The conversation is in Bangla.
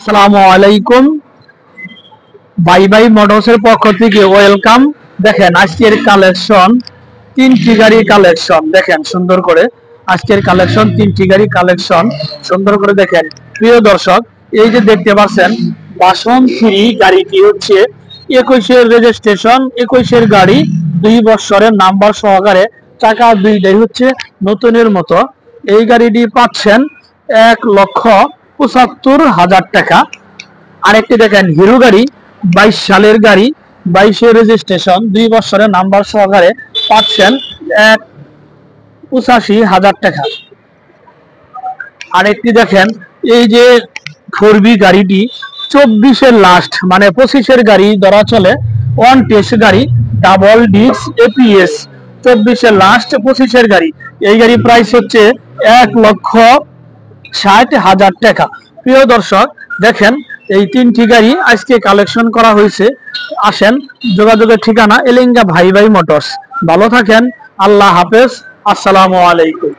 আসসালামু আলাইকুম। বাই বাই মোটরসের পক্ষ থেকে ওয়েলকাম। দেখেন আজকের কালেকশন, তিনটি গাড়ি কালেকশন দেখেন সুন্দর করে। আজকের কালেকশন তিনটি গাড়ি কালেকশন সুন্দর করে দেখেন। প্রিয় দর্শক, এই যে দেখতে পাচ্ছেন বাসন থ্রি গাড়িটি হচ্ছে 21-এর রেজিস্ট্রেশন, 21-এর গাড়ি, 2 বছরের নাম্বার সহকারে, টাকা দুইটাই হচ্ছে নতুনের মতো। এই গাড়িটি পাচ্ছেন 1,75,000 টাকা। আরেকটি দেখেন হিরো গাড়ি, 22 সালের গাড়ি, 22-এর রেজিস্ট্রেশন, 2 বছরের নাম্বার সহকারে, পাচ্ছেন 1,85,000 টাকা। আরেকটি দেখেন এই যে 4B গাড়িটি 24-এর লাস্ট মানে 25-এর গাড়ি ধরা চলে, ওয়ান টেস্ট গাড়ি, ডাবল ডিস্ক এপিএস, 24-এর লাস্ট 25-এর গাড়ি। এই গাড়ি প্রাইস হচ্ছে 1,60,000 টাকা। প্রিয় দর্শক দেখেন এই তিনটি গাড়ি আজকে কালেকশন করা হয়েছে। আসেন, যোগাযোগের ঠিকানা এলেঙ্গা ভাই ভাই মোটরস। ভালো থাকেন, আল্লাহ হাফেজ, আসসালামু আলাইকুম।